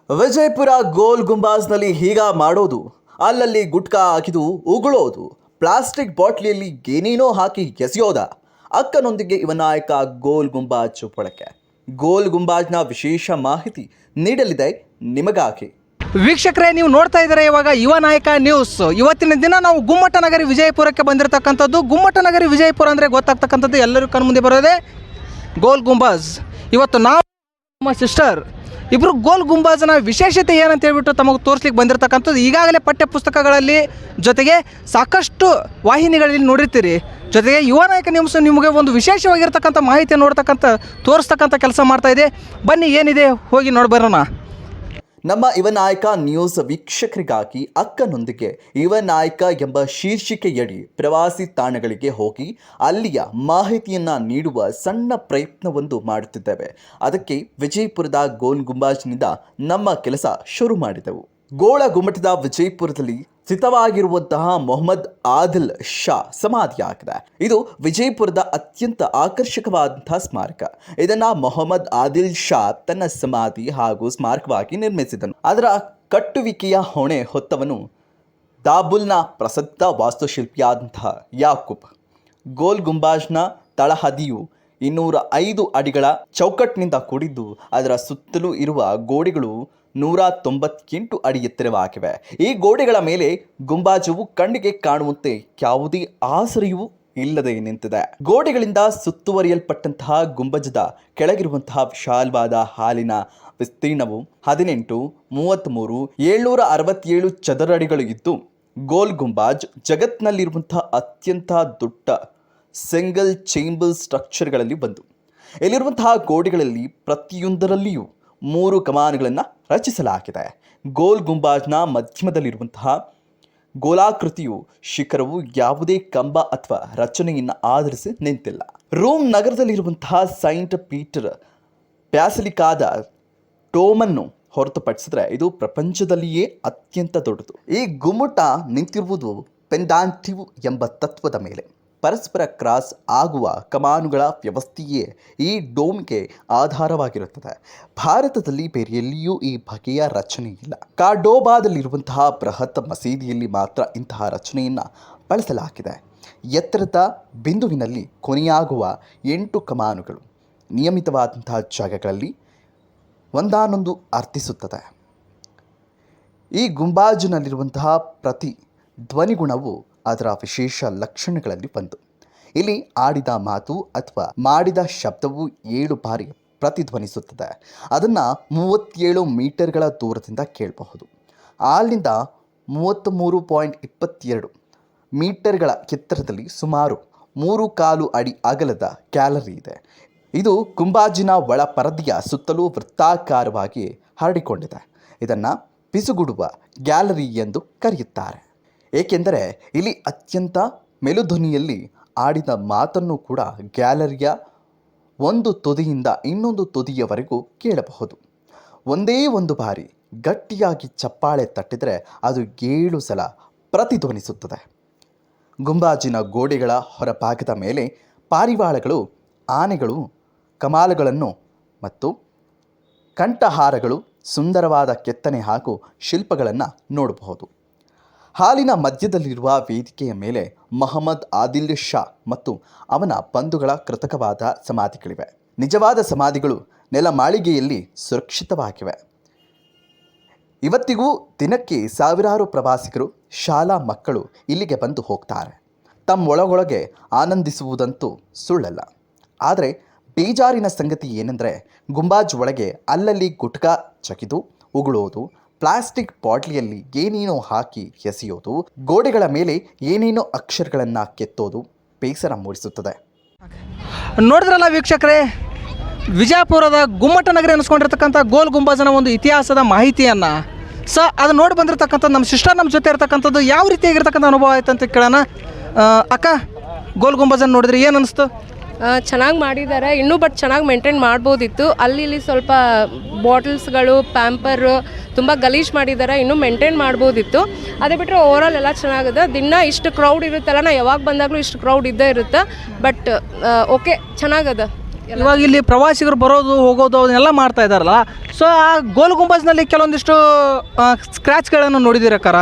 ವಿಜಯಪುರ ಗೋಲ್ ಗುಂಬಾಜ್ನಲ್ಲಿ ಹೀಗ ಮಾಡೋದು, ಅಲ್ಲಲ್ಲಿ ಗುಟ್ಕಾ ಹಾಕಿದು ಉಗುಳೋದು, ಪ್ಲಾಸ್ಟಿಕ್ ಬಾಟ್ಲಿಯಲ್ಲಿ ಏನೇನೋ ಹಾಕಿ ಎಸೆಯೋದ. ಅಕ್ಕನೊಂದಿಗೆ ಯುವನಾಯಕ ಗೋಲ್ ಗುಂಬಾಜ್ ಬಳಕೆ. ಗೋಲ್ ಗುಂಬಾಜ್ನ ವಿಶೇಷ ಮಾಹಿತಿ ನೀಡಲಿದೆ ನಿಮಗಾಗಿ. ವೀಕ್ಷಕರೇ, ನೀವು ನೋಡ್ತಾ ಇದ್ದಾರೆ ಇವಾಗ ಯುವ ನಾಯಕ ನ್ಯೂಸ್. ಇವತ್ತಿನ ದಿನ ನಾವು ಗುಮ್ಮಟನಗರಿ ವಿಜಯಪುರಕ್ಕೆ ಬಂದಿರತಕ್ಕಂಥದ್ದು. ಗುಮ್ಮಟನಗರಿ ವಿಜಯಪುರ ಅಂದರೆ ಗೊತ್ತಾಗ್ತಕ್ಕಂಥದ್ದು ಎಲ್ಲರೂ ಕಣ್ಮುಂದೆ ಬರೋದೇ ಗೋಲ್ ಗುಂಬಾಜ್. ಇವತ್ತು ನಾವು ನಮ್ಮ ಸಿಸ್ಟರ್ ಇಬ್ಬರು ಗೋಲ್ ಗುಂಬಾಜ್ನ ವಿಶೇಷತೆ ಏನಂತ ಹೇಳ್ಬಿಟ್ಟು ತಮಗೆ ತೋರಿಸ್ಲಿಕ್ಕೆ ಬಂದಿರತಕ್ಕಂಥದ್ದು. ಈಗಾಗಲೇ ಪಠ್ಯ ಪುಸ್ತಕಗಳಲ್ಲಿ ಜೊತೆಗೆ ಸಾಕಷ್ಟು ವಾಹಿನಿಗಳಲ್ಲಿ ನೋಡಿರ್ತೀರಿ. ಜೊತೆಗೆ ಯುವ ನಾಯಕ ನ್ಯೂಸ್ ನಿಮಗೆ ಒಂದು ವಿಶೇಷವಾಗಿರ್ತಕ್ಕಂಥ ಮಾಹಿತಿ ತೋರಿಸ್ತಕ್ಕಂಥ ಕೆಲಸ ಮಾಡ್ತಾ ಇದೆ. ಬನ್ನಿ, ಏನಿದೆ ಹೋಗಿ ನೋಡಿ ಬರೋಣ. ನಮ್ಮ ಯುವ ನಾಯಕ ನ್ಯೂಸ್ ವೀಕ್ಷಕರಿಗಾಗಿ ಅಕ್ಕನೊಂದಿಗೆ ಯುವ ನಾಯಕ ಎಂಬ ಶೀರ್ಷಿಕೆಯಡಿ ಪ್ರವಾಸಿ ತಾಣಗಳಿಗೆ ಹೋಗಿ ಅಲ್ಲಿಯ ಮಾಹಿತಿಯನ್ನು ನೀಡುವ ಸಣ್ಣ ಪ್ರಯತ್ನವೊಂದು ಮಾಡುತ್ತಿದ್ದೇವೆ. ಅದಕ್ಕೆ ವಿಜಯಪುರದ ಗೋಲ್ ಗುಂಬಾಜ್ನಿಂದ ನಮ್ಮ ಕೆಲಸ ಶುರು ಮಾಡಿದೆವು. ಗೋಳ ಗುಮ್ಮಟದ ವಿಜಯಪುರದಲ್ಲಿ ಸ್ಥಿತವಾಗಿರುವಂತಹ ಮೊಹಮ್ಮದ್ ಆದಿಲ್ ಶಾ ಸಮಾಧಿಯಾಗಿದೆ. ಇದು ವಿಜಯಪುರದ ಅತ್ಯಂತ ಆಕರ್ಷಕವಾದಂತಹ ಸ್ಮಾರಕ. ಇದನ್ನ ಮೊಹಮ್ಮದ್ ಆದಿಲ್ ಶಾ ತನ್ನ ಸಮಾಧಿ ಹಾಗೂ ಸ್ಮಾರಕವಾಗಿ ನಿರ್ಮಿಸಿದನು. ಅದರ ಕಟ್ಟುವಿಕೆಯ ಹೊಣೆ ಹೊತ್ತವನು ದಾಬುಲ್ನ ಪ್ರಸಿದ್ಧ ವಾಸ್ತುಶಿಲ್ಪಿಯಾದಂತಹ ಯಾಕೂಬ್. ಗೋಲ್ ಗುಂಬಾಜ್ನ ತಳಹದಿಯು 205 ಅಡಿಗಳ ಚೌಕಟ್ಟಿನಿಂದ ಕೂಡಿದ್ದು, ಅದರ ಸುತ್ತಲೂ ಇರುವ ಗೋಡೆಗಳು 198 ಅಡಿ ಎತ್ತರವಾಗಿವೆ. ಈ ಗೋಡೆಗಳ ಮೇಲೆ ಗುಂಬಾಜವು ಕಣ್ಣಿಗೆ ಕಾಣುವಂತೆ ಯಾವುದೇ ಆಸರೆಯೂ ಇಲ್ಲದೆ ನಿಂತಿದೆ. ಗೋಡೆಗಳಿಂದ ಸುತ್ತುವರಿಯಲ್ಪಟ್ಟಂತಹ ಗುಂಬಜದ ಕೆಳಗಿರುವಂತಹ ವಿಶಾಲವಾದ ಹಾಲಿನ ವಿಸ್ತೀರ್ಣವು 18, 33, 767 ಚದರಡಿಗಳು ಇದ್ದು, ಗೋಲ್ ಗುಂಬಾಜ್ ಜಗತ್ತಿನಲ್ಲಿರುವಂತಹ ಅತ್ಯಂತ ದೊಡ್ಡ ಸಿಂಗಲ್ ಚೇಂಬರ್ ಸ್ಟ್ರಕ್ಚರ್ಗಳಲ್ಲಿ ಒಂದು. ಇಲ್ಲಿರುವಂತಹ ಗೋಡೆಗಳಲ್ಲಿ ಪ್ರತಿಯೊಂದರಲ್ಲಿಯೂ 3 ಕಮಾನುಗಳನ್ನು ರಚಿಸಲಾಗಿದೆ. ಗೋಲ್ ಗುಂಬಾಜ್ನ ಮಧ್ಯಮದಲ್ಲಿರುವಂತಹ ಗೋಲಾಕೃತಿಯು ಶಿಖರವು ಯಾವುದೇ ಕಂಬ ಅಥವಾ ರಚನೆಯನ್ನು ಆಧರಿಸಿ ನಿಂತಿಲ್ಲ. ರೋಮ್ ನಗರದಲ್ಲಿರುವಂತಹ ಸೈಂಟ್ ಪೀಟರ್ ಬ್ಯಾಸಿಲಿಕಾದ ಟೋಮನ್ನು ಹೊರತುಪಡಿಸಿದ್ರೆ ಇದು ಪ್ರಪಂಚದಲ್ಲಿಯೇ ಅತ್ಯಂತ ದೊಡ್ಡದು. ಈ ಗುಮ್ಮಟ ನಿಂತಿರುವುದು ಪೆಂಡಾಂಟಿವ್ ಎಂಬ ತತ್ವದ ಮೇಲೆ. ಪರಸ್ಪರ ಕ್ರಾಸ್ ಆಗುವ ಕಮಾನುಗಳ ವ್ಯವಸ್ಥೆಯೇ ಈ ಡೋಮ್ಗೆ ಆಧಾರವಾಗಿರುತ್ತದೆ. ಭಾರತದಲ್ಲಿ ಬೇರೆಯಲ್ಲಿಯೂ ಈ ಬಗೆಯ ರಚನೆ ಇಲ್ಲ. ಕಾರ್ಡೋಬಾದಲ್ಲಿರುವಂತಹ ಬೃಹತ್ ಮಸೀದಿಯಲ್ಲಿ ಮಾತ್ರ ಇಂತಹ ರಚನೆಯನ್ನು ಬಳಸಲಾಗಿದೆ. ಎತ್ತರದ ಬಿಂದುವಿನಲ್ಲಿ ಕೊನೆಯಾಗುವ 8 ಕಮಾನುಗಳು ನಿಯಮಿತವಾದಂತಹ ಜಾಗಗಳಲ್ಲಿ ಒಂದಾನೊಂದು ಅರ್ಥಿಸುತ್ತದೆ. ಈ ಗುಂಬಾಜಿನಲ್ಲಿರುವಂತಹ ಪ್ರತಿ ಧ್ವನಿಗುಣವು ಅದರ ವಿಶೇಷ ಲಕ್ಷಣಗಳಲ್ಲಿ ಒಂದು. ಇಲ್ಲಿ ಆಡಿದ ಮಾತು ಅಥವಾ ಮಾಡಿದ ಶಬ್ದವು 7 ಬಾರಿ ಪ್ರತಿಧ್ವನಿಸುತ್ತದೆ. ಅದನ್ನು 37 ಮೀಟರ್ಗಳ ದೂರದಿಂದ ಕೇಳಬಹುದು. ಅಲ್ಲಿಂದ 33.22 ಮೀಟರ್ಗಳ ಎತ್ತರದಲ್ಲಿ ಸುಮಾರು 3.25 ಅಡಿ ಅಗಲದ ಗ್ಯಾಲರಿ ಇದೆ. ಇದು ಗುಂಬಾಜಿನ ಒಳ ಪರದೆಯ ಸುತ್ತಲೂ ವೃತ್ತಾಕಾರವಾಗಿ ಹರಡಿಕೊಂಡಿದೆ. ಇದನ್ನು ಪಿಸುಗುಡುವ ಗ್ಯಾಲರಿ ಎಂದು ಕರೆಯುತ್ತಾರೆ. ಏಕೆಂದರೆ ಇಲ್ಲಿ ಅತ್ಯಂತ ಮೆಲುಧ್ವನಿಯಲ್ಲಿ ಆಡಿದ ಮಾತನ್ನು ಕೂಡ ಗ್ಯಾಲರಿಯ ಒಂದು ತುದಿಯಿಂದ ಇನ್ನೊಂದು ತುದಿಯವರೆಗೂ ಕೇಳಬಹುದು. ಒಂದೇ ಒಂದು ಬಾರಿ ಗಟ್ಟಿಯಾಗಿ ಚಪ್ಪಾಳೆ ತಟ್ಟಿದರೆ ಅದು 7 ಸಲ ಪ್ರತಿಧ್ವನಿಸುತ್ತದೆ. ಗುಂಬಾಜಿನ ಗೋಡೆಗಳ ಹೊರಭಾಗದ ಮೇಲೆ ಪಾರಿವಾಳಗಳು, ಆನೆಗಳು, ಕಮಾಲುಗಳನ್ನು ಮತ್ತು ಕಂಠಹಾರಗಳು, ಸುಂದರವಾದ ಕೆತ್ತನೆ ಹಾಗೂ ಶಿಲ್ಪಗಳನ್ನು ನೋಡಬಹುದು. ಹಾಲಿನ ಮಧ್ಯದಲ್ಲಿರುವ ವೇದಿಕೆಯ ಮೇಲೆ ಮೊಹಮ್ಮದ್ ಆದಿಲ್ ಶಾ ಮತ್ತು ಅವನ ಬಂಧುಗಳ ಕೃತಕವಾದ ಸಮಾಧಿಗಳಿವೆ. ನಿಜವಾದ ಸಮಾಧಿಗಳು ನೆಲಮಾಳಿಗೆಯಲ್ಲಿ ಸುರಕ್ಷಿತವಾಗಿವೆ. ಇವತ್ತಿಗೂ ದಿನಕ್ಕೆ ಸಾವಿರಾರು ಪ್ರವಾಸಿಗರು, ಶಾಲಾ ಮಕ್ಕಳು ಇಲ್ಲಿಗೆ ಬಂದು ಹೋಗ್ತಾರೆ. ತಮ್ಮೊಳಗೊಳಗೆ ಆನಂದಿಸುವುದಂತೂ ಸುಳ್ಳಲ್ಲ. ಆದರೆ ಬೇಜಾರಿನ ಸಂಗತಿ ಏನೆಂದರೆ, ಗುಂಬಾಜ್ ಒಳಗೆ ಅಲ್ಲಲ್ಲಿ ಗುಟ್ಕಾ ಚಕಿದು ಉಗುಳೋದು, ಪ್ಲಾಸ್ಟಿಕ್ ಬಾಟ್ಲಿಯಲ್ಲಿ ಏನೇನೋ ಹಾಕಿ ಎಸೆಯೋದು, ಗೋಡೆಗಳ ಮೇಲೆ ಏನೇನೋ ಅಕ್ಷರಗಳನ್ನು ಕೆತ್ತೋದು ಬೇಸರ ಮೂಡಿಸುತ್ತದೆ. ನೋಡಿದ್ರಲ್ಲ ವೀಕ್ಷಕರೇ, ವಿಜಯಪುರದ ಗುಮ್ಮಟನಗರಿ ಅನ್ನಿಸ್ಕೊಂಡಿರ್ತಕ್ಕಂಥ ಗೋಲ್ ಗುಂಬಾಜನ ಒಂದು ಇತಿಹಾಸದ ಮಾಹಿತಿಯನ್ನು ಅದು ನೋಡಿ ಬಂದಿರತಕ್ಕಂಥ ನಮ್ಮ ಸಿಸ್ಟರ್ ನಮ್ಮ ಜೊತೆ ಇರತಕ್ಕಂಥದ್ದು ಯಾವ ರೀತಿಯಾಗಿರ್ತಕ್ಕಂಥ ಅನುಭವ ಆಯ್ತು ಅಂತ ಕೇಳೋಣ. ಅಕ್ಕ, ಗೋಲ್ ಗುಂಬಾಜನ್ನು ನೋಡಿದ್ರಿ, ಏನು ಅನಿಸ್ತು? ಚೆನ್ನಾಗಿ ಮಾಡಿದ್ದಾರೆ ಇನ್ನೂ, ಬಟ್ ಚೆನ್ನಾಗಿ ಮೇಂಟೈನ್ ಮಾಡ್ಬೋದಿತ್ತು. ಅಲ್ಲಿ ಸ್ವಲ್ಪ ಬಾಟಲ್ಸ್ಗಳು, ಪ್ಯಾಂಪರ್ ತುಂಬ ಗಲೀಜು ಮಾಡಿದ್ದಾರೆ, ಇನ್ನೂ ಮೇಂಟೈನ್ ಮಾಡ್ಬೋದಿತ್ತು. ಅದೇ ಬಿಟ್ಟರೆ ಓವರಾಲ್ ಎಲ್ಲ ಚೆನ್ನಾಗಿದೆ. ದಿನ ಇಷ್ಟು ಕ್ರೌಡ್ ಇರುತ್ತಲ್ಲ, ನಾ ಯಾವಾಗ ಬಂದಾಗಲೂ ಇಷ್ಟು ಕ್ರೌಡ್ ಇದ್ದೇ ಇರುತ್ತೆ. ಬಟ್ ಓಕೆ, ಚೆನ್ನಾಗದ. ಇವಾಗ ಇಲ್ಲಿ ಪ್ರವಾಸಿಗರು ಬರೋದು ಹೋಗೋದು ಅದನ್ನೆಲ್ಲ ಮಾಡ್ತಾ ಇದ್ದಾರಲ್ಲ, ಸೊ ಆ ಗೋಲ್ ಗುಂಬಜ್ನಲ್ಲಿ ಕೆಲವೊಂದಿಷ್ಟು ಸ್ಕ್ರ್ಯಾಚ್ಗಳನ್ನು ನೋಡಿದಿರ ಅಕ್ಕಾರ.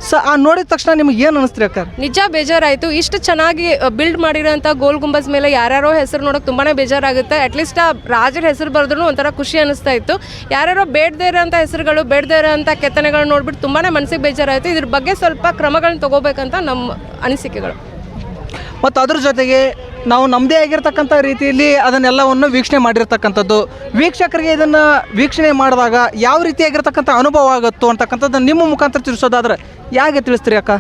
ಸೊ ಆ ನೋಡಿದ ತಕ್ಷಣ ನಿಮ್ಗೆ ಏನು ಅನಿಸ್ತೀರಿ ಅಕ್ಕ? ನಿಜ ಬೇಜಾರಾಯಿತು. ಇಷ್ಟು ಚೆನ್ನಾಗಿ ಬಿಲ್ಡ್ ಮಾಡಿರೋಂಥ ಗೋಲ್ ಗುಂಬಸ್ ಮೇಲೆ ಯಾರ್ಯಾರೋ ಹೆಸರು ನೋಡೋಕೆ ತುಂಬಾ ಬೇಜಾರಾಗುತ್ತೆ. ಅಟ್ಲೀಸ್ಟ್ ಆ ರಾಜರ ಹೆಸರು ಬರೆದ್ರೂ ಒಂಥರ ಖುಷಿ ಅನಿಸ್ತಾ ಇತ್ತು. ಯಾರ್ಯಾರೋ ಬೇಡದೇ ಇರೋಂಥ ಹೆಸರುಗಳು, ಬೇಡದೇ ಇರೋಂಥ ಕೆತ್ತನೆಗಳು ನೋಡ್ಬಿಟ್ಟು ತುಂಬಾ ಮನಸ್ಸಿಗೆ ಬೇಜಾರಾಯಿತು. ಇದ್ರ ಬಗ್ಗೆ ಸ್ವಲ್ಪ ಕ್ರಮಗಳನ್ನ ತಗೋಬೇಕಂತ ನಮ್ಮ ಅನಿಸಿಕೆಗಳು. ಮತ್ತು ಅದ್ರ ಜೊತೆಗೆ ನಾವು ನಮ್ಮದೇ ಆಗಿರ್ತಕ್ಕಂಥ ರೀತಿಯಲ್ಲಿ ಅದನ್ನೆಲ್ಲವನ್ನು ವೀಕ್ಷಣೆ ಮಾಡಿರ್ತಕ್ಕಂಥದ್ದು, ವೀಕ್ಷಕರಿಗೆ ಇದನ್ನು ವೀಕ್ಷಣೆ ಮಾಡಿದಾಗ ಯಾವ ರೀತಿಯಾಗಿರ್ತಕ್ಕಂಥ ಅನುಭವ ಆಗುತ್ತೋ ಅಂತಕ್ಕಂಥದ್ದು ನಿಮ್ಮ ಮುಖಾಂತರ ತಿಳಿಸೋದಾದ್ರೆ ಹೇಗೆ ತಿಳಿಸ್ತೀರಿ ಅಕ್ಕ?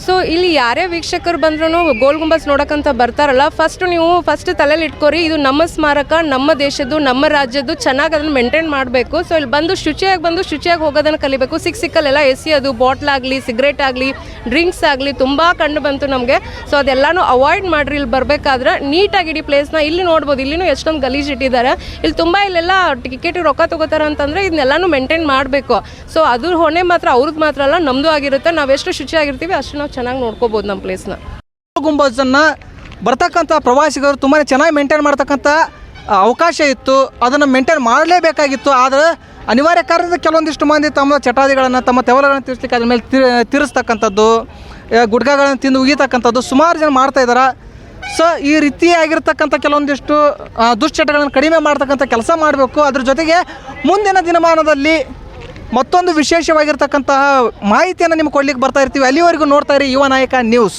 ಸೊ ಇಲ್ಲಿ ಯಾರೇ ವೀಕ್ಷಕರು ಬಂದ್ರೂ ಗೋಲ್ ಗುಂಬಸ್ ನೋಡೋಕ್ಕಂತ ಬರ್ತಾರಲ್ಲ, ಫಸ್ಟ್ ತಲೆಯಲ್ಲಿ ಇಟ್ಕೋರಿ, ಇದು ನಮ್ಮ ಸ್ಮಾರಕ, ನಮ್ಮ ದೇಶದ್ದು, ನಮ್ಮ ರಾಜ್ಯದ್ದು, ಚೆನ್ನಾಗಿ ಅದನ್ನು ಮೇಂಟೈನ್ ಮಾಡಬೇಕು. ಸೊ ಇಲ್ಲಿ ಬಂದು ಶುಚಿಯಾಗಿ ಹೋಗೋದನ್ನು ಕಲಿಬೇಕು. ಸಿಕ್ಕಲ್ಲೆಲ್ಲ ಎಸೆಯೋದು, ಬಾಟ್ಲ್ ಆಗಲಿ, ಸಿಗರೇಟ್ ಆಗಲಿ, ಡ್ರಿಂಕ್ಸ್ ಆಗಲಿ ತುಂಬ ಕಂಡು ಬಂತು ನಮಗೆ. ಸೊ ಅದೆಲ್ಲನೂ ಅವಾಯ್ಡ್ ಮಾಡಿರಿ. ಇಲ್ಲಿ ಬರಬೇಕಾದ್ರೆ ನೀಟಾಗಿ ಇಡೀ ಪ್ಲೇಸ್ನ ಇಲ್ಲಿ ನೋಡ್ಬೋದು. ಇಲ್ಲಿನೂ ಎಷ್ಟೊಂದು ಗಲೀಜು ಇಟ್ಟಿದ್ದಾರೆ. ಇಲ್ಲಿ ತುಂಬ ಇಲ್ಲೆಲ್ಲ ಟಿಕೆಟಿಗೆ ರೊಕ್ಕ ತೊಗೋತಾರೆ ಅಂತಂದರೆ ಇದನ್ನೆಲ್ಲನೂ ಮೇಂಟೈನ್ ಮಾಡಬೇಕು. ಸೊ ಅದು ಹೊಣೆ ಮಾತ್ರ ಅವ್ರದ್ದು ಮಾತ್ರ ಅಲ್ಲ, ನಮ್ಮದು ಆಗಿರುತ್ತೆ. ನಾವೆಷ್ಟು ಶುಚಿಯಾಗಿರ್ತೀವಿ ಅಷ್ಟು ನಾವು ಚೆನ್ನಾಗಿ ನೋಡ್ಕೋಬೋದು ನಮ್ಮ ಪ್ಲೇಸ್ನ. ಗುಂಬಜನ್ನು ಬರ್ತಕ್ಕಂಥ ಪ್ರವಾಸಿಗರು ತುಂಬಾ ಚೆನ್ನಾಗಿ ಮೇಂಟೈನ್ ಮಾಡ್ತಕ್ಕಂಥ ಅವಕಾಶ ಇತ್ತು. ಅದನ್ನು ಮೇಂಟೈನ್ ಮಾಡಲೇಬೇಕಾಗಿತ್ತು. ಆದರೆ ಅನಿವಾರ್ಯ ಕಾರಣದಿಂದ ಕೆಲವೊಂದಿಷ್ಟು ಮಂದಿ ತಮ್ಮ ಚಟಾದಿಗಳನ್ನು, ತಮ್ಮ ತೆವಲಗಳನ್ನು ತೀರಿಸಲಿಕ್ಕೆ ಅದ್ರ ಮೇಲೆ ತೀರಿಸ್ತಕ್ಕಂಥದ್ದು, ಗುಡ್ಗಗಳನ್ನು ತಿಂದು ಉಗಿತಕ್ಕಂಥದ್ದು ಸುಮಾರು ಜನ ಮಾಡ್ತಾಯಿದ್ದಾರೆ. ಸೊ ಈ ರೀತಿಯಾಗಿರ್ತಕ್ಕಂಥ ಕೆಲವೊಂದಿಷ್ಟು ದುಶ್ಚಟಗಳನ್ನು ಕಡಿಮೆ ಮಾಡ್ತಕ್ಕಂಥ ಕೆಲಸ ಮಾಡಬೇಕು. ಅದ್ರ ಜೊತೆಗೆ ಮುಂದಿನ ದಿನಮಾನದಲ್ಲಿ ಮತ್ತೊಂದು ವಿಶೇಷವಾಗಿರ್ತಕ್ಕಂತಹ ಮಾಹಿತಿಯನ್ನು ನಿಮ್ಗೆ ಕೊಡ್ಲಿಕ್ಕೆ ಬರ್ತಾ ಇರ್ತೀವಿ. ಅಲ್ಲಿವರೆಗೂ ನೋಡ್ತಾ ಇರಿ ಯುವ ನಾಯಕ ನ್ಯೂಸ್.